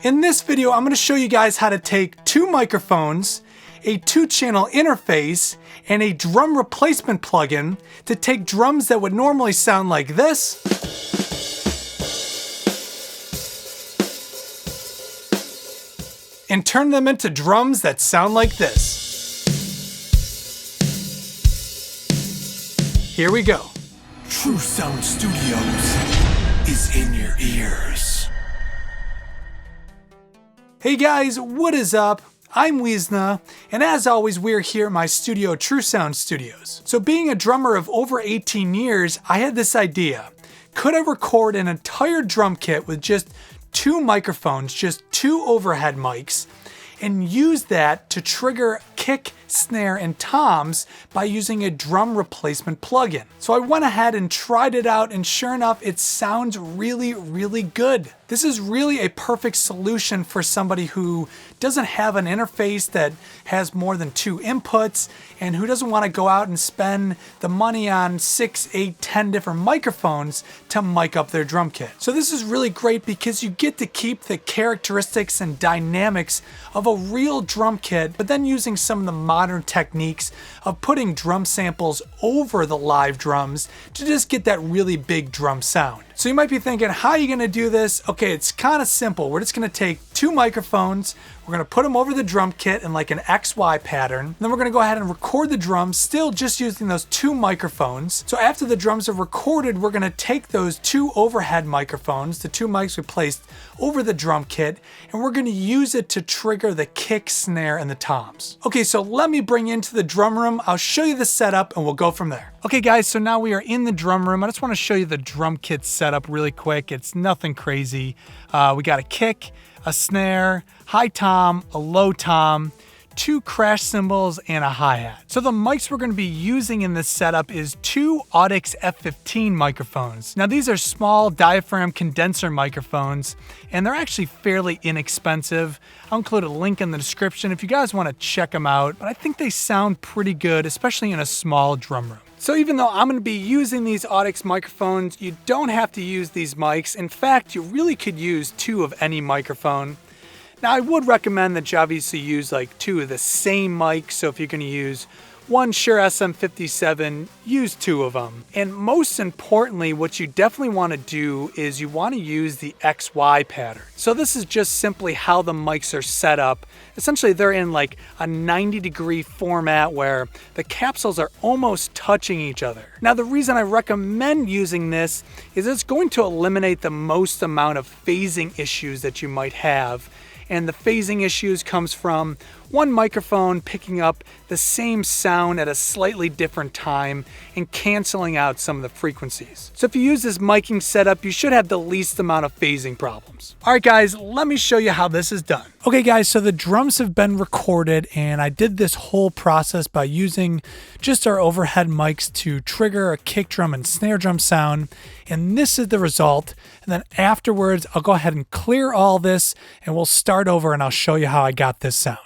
In this video, I'm going to show you guys how to take two microphones, a 2-channel interface, and a drum replacement plugin to take drums that would normally sound like this and turn them into drums that sound like this. Here we go. True Sound Studios is in your ears. Hey guys, what is up? I'm Weezna, and as always, we're here at my studio, True Sound Studios. So being a drummer of over 18 years, I had this idea. Could I record an entire drum kit with just two microphones, just two overhead mics, and use that to trigger kick, snare, and toms by using a drum replacement plugin? So I went ahead and tried it out, and sure enough, it sounds really, really good. This is really a perfect solution for somebody who doesn't have an interface that has more than two inputs and who doesn't want to go out and spend the money on 6, 8, 10 different microphones to mic up their drum kit. So this is really great because you get to keep the characteristics and dynamics of a real drum kit, but then using some of the modern techniques of putting drum samples over the live drums to just get that really big drum sound. So you might be thinking, how are you going to do this? Okay, it's kind of simple. We're just going to take two microphones, we're going to put them over the drum kit in like an XY pattern, then we're going to go ahead and record the drums still just using those two microphones. So after the drums are recorded, we're going to take those two overhead microphones, the two mics we placed over the drum kit, and we're going to use it to trigger the kick, snare, and the toms. Okay, so let me bring you into the drum room. I'll show you the setup and we'll go from there. Okay guys, so now we are in the drum room. I just want to show you the drum kit setup really quick. It's nothing crazy. We got a kick, a snare, high tom, a low tom, two crash cymbals, and a hi-hat. So the mics we're going to be using in this setup is two AUDIX F15 microphones. Now these are small diaphragm condenser microphones, and they're actually fairly inexpensive. I'll include a link in the description if you guys want to check them out, but I think they sound pretty good, especially in a small drum room. So even though I'm going to be using these AUDIX microphones, you don't have to use these mics. In fact, you really could use two of any microphone. Now I would recommend that you obviously use like two of the same mics. So if you're going to use one Shure SM57, use two of them. And most importantly, what you definitely want to do is you want to use the XY pattern. So this is just simply how the mics are set up. Essentially, they're in like a 90-degree format where the capsules are almost touching each other. Now, the reason I recommend using this is it's going to eliminate the most amount of phasing issues that you might have. And the phasing issues comes from one microphone picking up the same sound at a slightly different time and canceling out some of the frequencies. So if you use this miking setup, you should have the least amount of phasing problems. All right, guys, let me show you how this is done. Okay, guys, so the drums have been recorded, and I did this whole process by using just our overhead mics to trigger a kick drum and snare drum sound, and this is the result. And then afterwards, I'll go ahead and clear all this, and we'll start over, and I'll show you how I got this sound.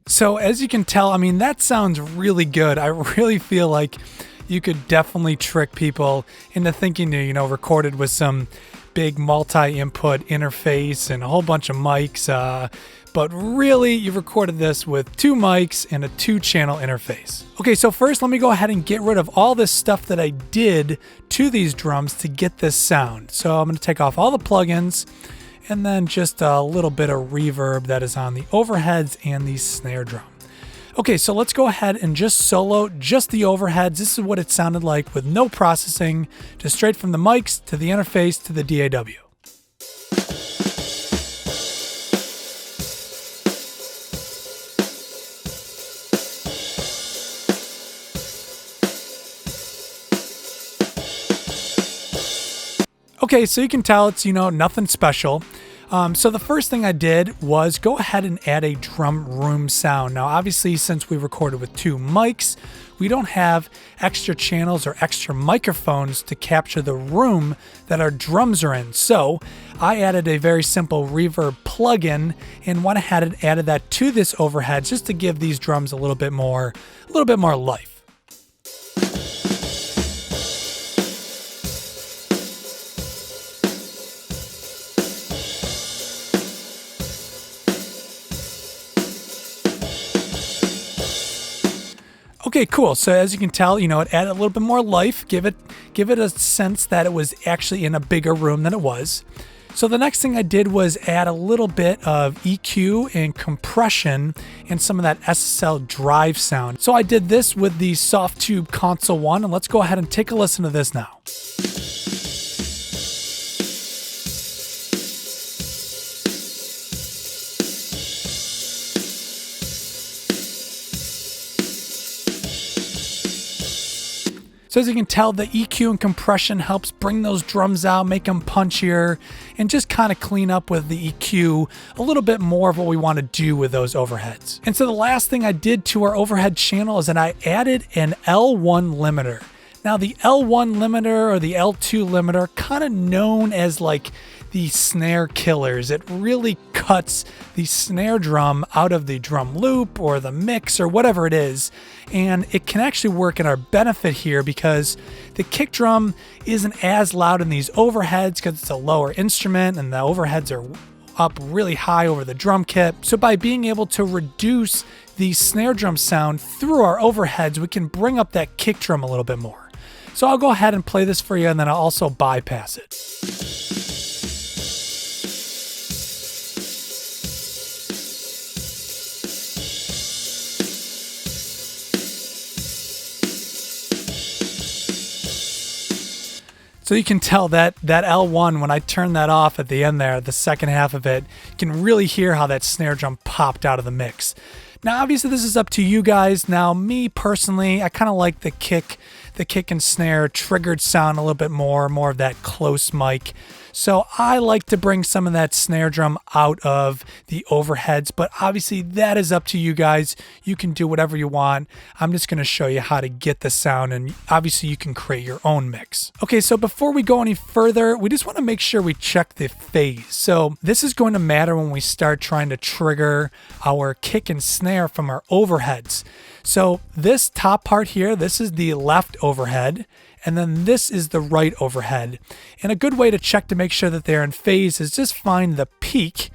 So as you can tell, I mean, that sounds really good. I really feel like you could definitely trick people into thinking you recorded with some big multi-input interface and a whole bunch of mics. But really, you recorded this with two mics and a 2-channel interface. Okay, so first let me go ahead and get rid of all this stuff that I did to these drums to get this sound. So I'm going to take off all the plugins, and then just a little bit of reverb that is on the overheads and the snare drum. Okay, so let's go ahead and just solo just the overheads. This is what it sounded like with no processing, just straight from the mics to the interface to the DAW. Okay, so you can tell it's, nothing special. So the first thing I did was go ahead and add a drum room sound. Now, obviously, since we recorded with 2 mics, we don't have extra channels or extra microphones to capture the room that our drums are in. So I added a very simple reverb plugin and went ahead and added that to this overhead just to give these drums a little bit more life. Okay, cool. So as you can tell, it added a little bit more life, give it a sense that it was actually in a bigger room than it was. So the next thing I did was add a little bit of EQ and compression and some of that SSL drive sound. So I did this with the Softube Console 1, and let's go ahead and take a listen to this now. So as you can tell, the EQ and compression helps bring those drums out, make them punchier, and just kind of clean up with the EQ a little bit more of what we want to do with those overheads. And so the last thing I did to our overhead channel is that I added an L1 limiter. Now the L1 limiter or the L2 limiter, kind of known as like the snare killers. It really cuts the snare drum out of the drum loop or the mix or whatever it is. And it can actually work in our benefit here because the kick drum isn't as loud in these overheads because it's a lower instrument and the overheads are up really high over the drum kit. So by being able to reduce the snare drum sound through our overheads, we can bring up that kick drum a little bit more. So I'll go ahead and play this for you, and then I'll also bypass it. So you can tell that L1, when I turn that off at the end there, the second half of it, you can really hear how that snare drum popped out of the mix. Now, obviously, this is up to you guys. Now, me personally, I kind of like the kick and snare triggered sound a little bit more of that close mic. So I like to bring some of that snare drum out of the overheads, but obviously that is up to you guys. You can do whatever you want. I'm just going to show you how to get the sound, and obviously you can create your own mix. Okay, so before we go any further, we just want to make sure we check the phase. So this is going to matter when we start trying to trigger our kick and snare from our overheads. So this top part here, this is the left overhead, and then this is the right overhead. And a good way to check to make sure that they're in phase is just find the peak.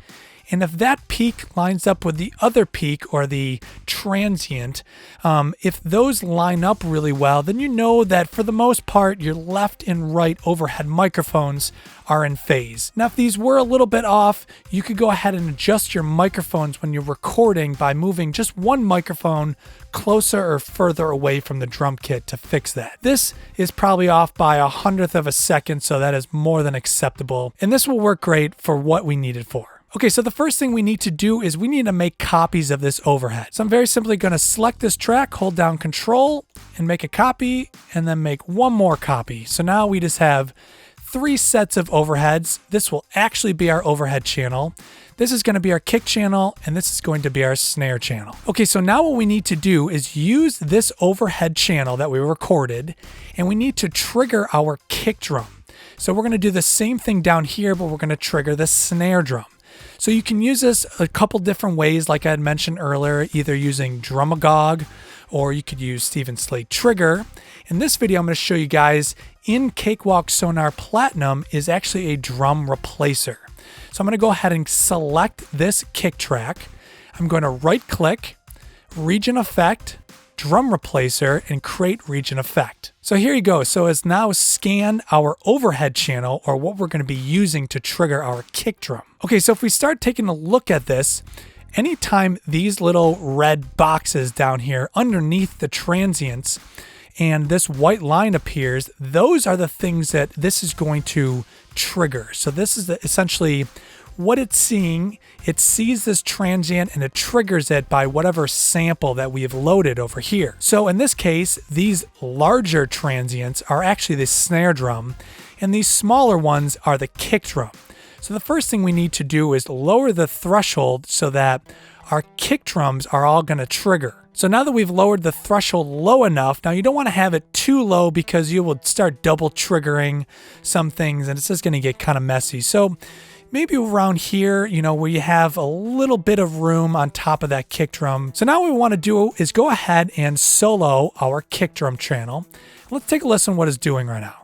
And if that peak lines up with the other peak or the transient, if those line up really well, then you know that for the most part, your left and right overhead microphones are in phase. Now, if these were a little bit off, you could go ahead and adjust your microphones when you're recording by moving just one microphone closer or further away from the drum kit to fix that. This is probably off by 1/100th of a second, so that is more than acceptable. And this will work great for what we need it for. Okay, so the first thing we need to do is we need to make copies of this overhead. So I'm very simply going to select this track, hold down Control, and make a copy, and then make one more copy. So now we just have 3 sets of overheads. This will actually be our overhead channel. This is going to be our kick channel, and this is going to be our snare channel. Okay, so now what we need to do is use this overhead channel that we recorded, and we need to trigger our kick drum. So we're going to do the same thing down here, but we're going to trigger the snare drum. So you can use this a couple different ways, like I had mentioned earlier, either using Drumagog, or you could use Steven Slate Trigger. In this video, I'm going to show you guys in Cakewalk Sonar Platinum is actually a drum replacer. So I'm going to go ahead and select this kick track. I'm going to right click, region effect, drum replacer, and create region effect. So here you go. So it's now scanned our overhead channel, or what we're going to be using to trigger our kick drum. Okay, so if we start taking a look at this, anytime these little red boxes down here underneath the transients and this white line appears, those are the things that this is going to trigger. So this is essentially what it's seeing. It sees this transient and it triggers it by whatever sample that we have loaded over here. So in this case, these larger transients are actually the snare drum, and these smaller ones are the kick drum. So the first thing we need to do is lower the threshold so that our kick drums are all going to trigger. So now that we've lowered the threshold low enough, now you don't want to have it too low because you will start double triggering some things and it's just going to get kind of messy. So maybe around here, where you have a little bit of room on top of that kick drum. So now what we want to do is go ahead and solo our kick drum channel. Let's take a listen to what it's doing right now.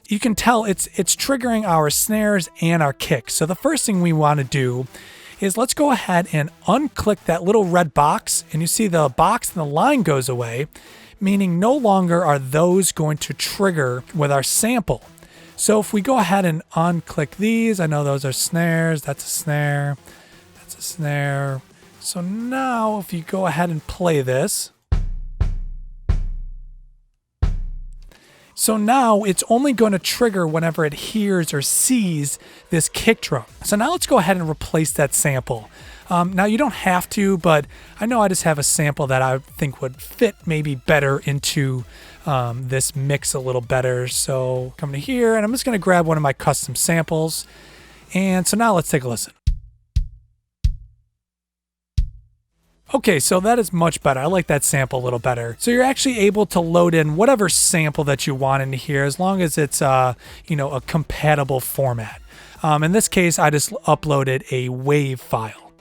You can tell it's triggering our snares and our kicks. So the first thing we want to do is let's go ahead and unclick that little red box, and you see the box and the line goes away, meaning no longer are those going to trigger with our sample. So if we go ahead and unclick these, I know those are snares, that's a snare, that's a snare. So now if you go ahead and play this, so now it's only going to trigger whenever it hears or sees this kick drum. So now let's go ahead and replace that sample. Now you don't have to, but I know I just have a sample that I think would fit maybe better into this mix a little better. So come to here and I'm just going to grab one of my custom samples. And so now let's take a listen. Okay, so that is much better. I like that sample a little better. So you're actually able to load in whatever sample that you want into here as long as it's a compatible format. In this case, I just uploaded a WAV file.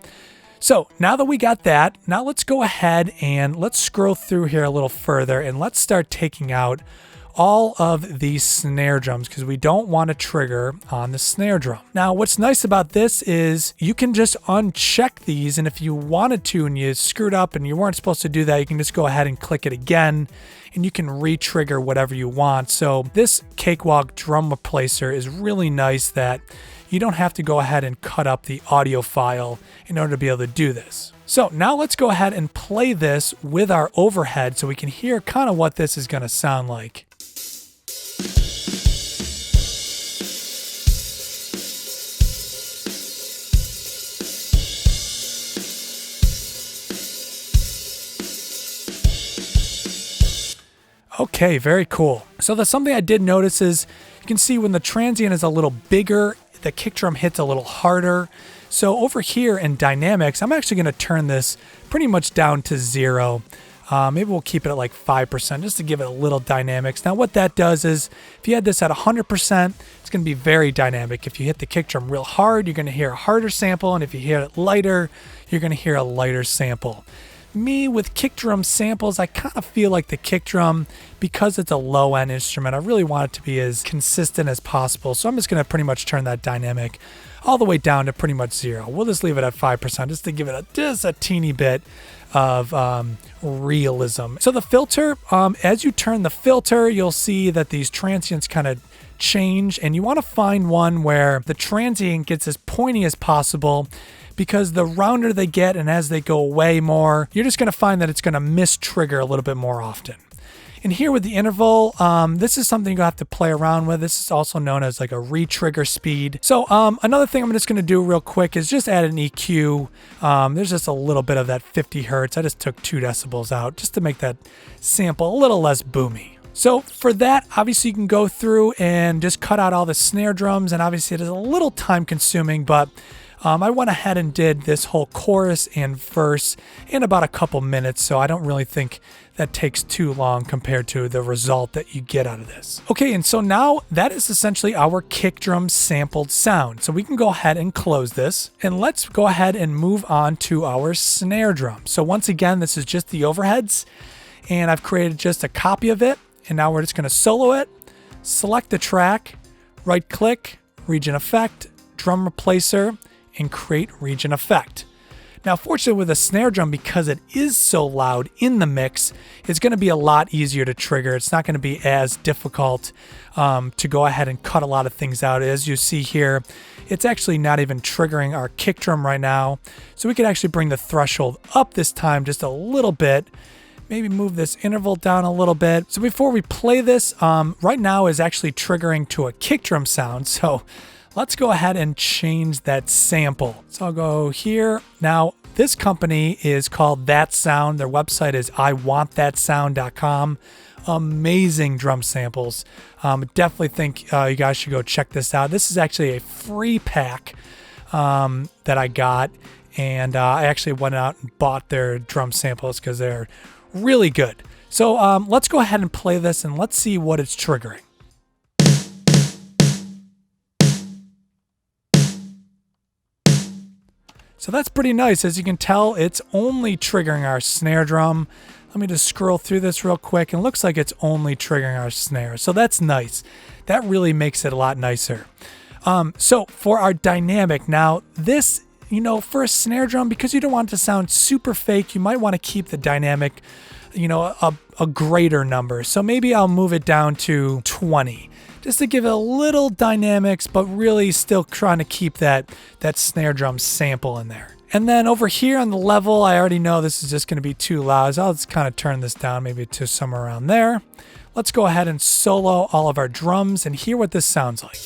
So now that we got that, now let's go ahead and let's scroll through here a little further and let's start taking out all of these snare drums because we don't want to trigger on the snare drum. Now, what's nice about this is you can just uncheck these, and if you wanted to and you screwed up and you weren't supposed to do that, you can just go ahead and click it again and you can re-trigger whatever you want. So this Cakewalk drum replacer is really nice that you don't have to go ahead and cut up the audio file in order to be able to do this. So now let's go ahead and play this with our overhead so we can hear kind of what this is going to sound like. Okay, very cool. So that's something I did notice is you can see when the transient is a little bigger, the kick drum hits a little harder. So over here in dynamics, I'm actually going to turn this pretty much down to 0. Maybe we'll keep it at like 5% just to give it a little dynamics. Now what that does is if you had this at 100%, it's going to be very dynamic. If you hit the kick drum real hard, you're going to hear a harder sample. And if you hear it lighter, you're going to hear a lighter sample. Me with kick drum samples, I kind of feel like the kick drum, because it's a low end instrument, I really want it to be as consistent as possible. So I'm just going to pretty much turn that dynamic all the way down to pretty much 0. We'll just leave it at 5% just to give it just a teeny bit of realism. So the filter, as you turn the filter, you'll see that these transients kind of change, and you want to find one where the transient gets as pointy as possible, because the rounder they get and as they go away more, you're just going to find that it's going to mistrigger a little bit more often. And here with the interval, this is something you'll have to play around with. This is also known as like a re-trigger speed. So another thing I'm just going to do real quick is just add an EQ. There's just a little bit of that 50 hertz. I just took 2 decibels out just to make that sample a little less boomy. So for that, obviously you can go through and just cut out all the snare drums, and obviously it is a little time consuming, but I went ahead and did this whole chorus and verse in about a couple minutes, so I don't really think that takes too long compared to the result that you get out of this. Okay, and so now that is essentially our kick drum sampled sound. So we can go ahead and close this, and let's go ahead and move on to our snare drum. So once again, this is just the overheads, and I've created just a copy of it, and now we're just going to solo it, select the track, right click, region effect, drum replacer, and create region effect. Now, fortunately with a snare drum, because it is so loud in the mix, it's going to be a lot easier to trigger. It's not going to be as difficult to go ahead and cut a lot of things out. As you see here, it's actually not even triggering our kick drum right now. So we could actually bring the threshold up this time just a little bit. Maybe move this interval down a little bit. So before we play this, right now is actually triggering to a kick drum sound. So let's go ahead and change that sample. So I'll go here. Now, This company is called That Sound. Their website is iwantthatsound.com. Amazing drum samples. Definitely think you guys should go check this out. This is actually a free pack that I got, and I actually went out and bought their drum samples because they're really good. So let's go ahead and play this and let's see what it's triggering. So that's pretty nice. As you can tell, it's only triggering our snare drum. Let me just scroll through this real quick, and it looks like it's only triggering our snare. So that's nice. That really makes it a lot nicer. So for our dynamic, now this, for a snare drum, because you don't want it to sound super fake, you might want to keep the dynamic, a greater number. So maybe I'll move it down to 20. Just to give it a little dynamics, but really still trying to keep that snare drum sample in there. And then over here on the level, I already know this is just going to be too loud, so I'll just kind of turn this down maybe to somewhere around there. Let's go ahead and solo all of our drums and hear what this sounds like.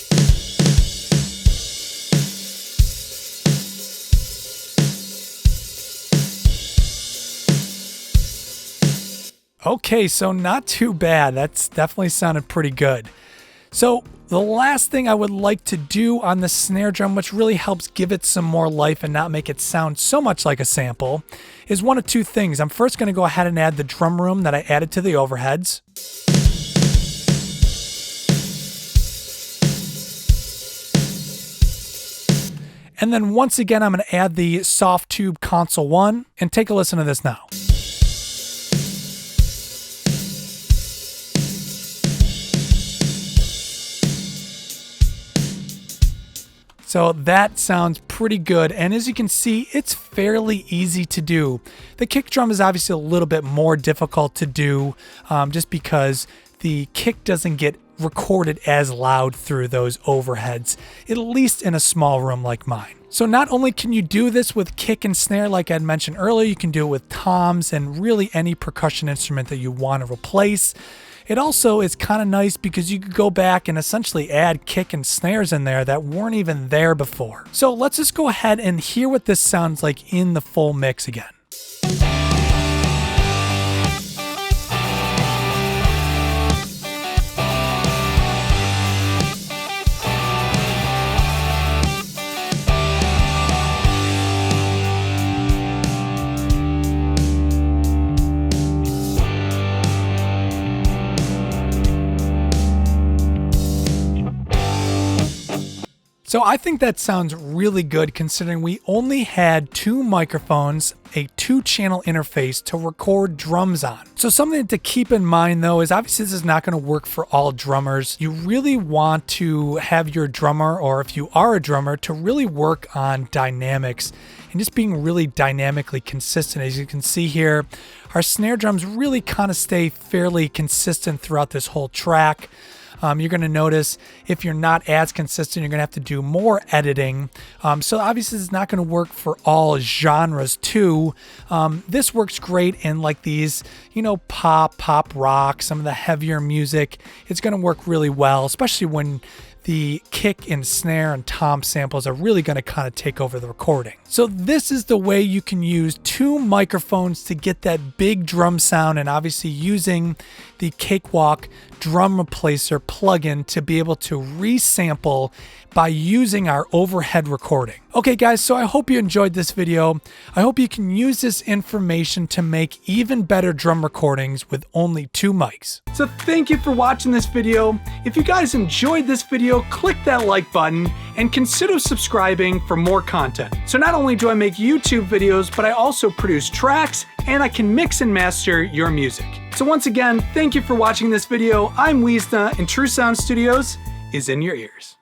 Okay, so not too bad. That's definitely sounded pretty good. So the last thing I would like to do on the snare drum, which really helps give it some more life and not make it sound so much like a sample, is one of two things. I'm first going to go ahead and add the drum room that I added to the overheads. And then once again, I'm going to add the soft tube console 1 and take a listen to this now. So that sounds pretty good, and as you can see, it's fairly easy to do. The kick drum is obviously a little bit more difficult to do just because the kick doesn't get recorded as loud through those overheads, at least in a small room like mine. So not only can you do this with kick and snare like I'd mentioned earlier, you can do it with toms and really any percussion instrument that you want to replace. It also is kind of nice because you could go back and essentially add kick and snares in there that weren't even there before. So let's just go ahead and hear what this sounds like in the full mix again. So I think that sounds really good considering we only had 2 microphones, a 2-channel interface to record drums on. So something to keep in mind though is obviously this is not going to work for all drummers. You really want to have your drummer, or if you are a drummer, to really work on dynamics and just being really dynamically consistent. As you can see here, our snare drums really kind of stay fairly consistent throughout this whole track. You're going to notice if you're not as consistent, you're going to have to do more editing. So obviously it's not going to work for all genres too. This works great in like these, pop rock, some of the heavier music. It's going to work really well, especially when the kick and snare and tom samples are really going to kind of take over the recording. So this is the way you can use 2 microphones to get that big drum sound, and obviously using the Cakewalk drum replacer plugin to be able to resample by using our overhead recording. Okay guys, so I hope you enjoyed this video. I hope you can use this information to make even better drum recordings with only 2 mics. So thank you for watching this video. If you guys enjoyed this video, click that like button and consider subscribing for more content. So not only do I make YouTube videos, but I also produce tracks and I can mix and master your music. So once again, thank you for watching this video. I'm Weezna, and True Sound Studios is in your ears.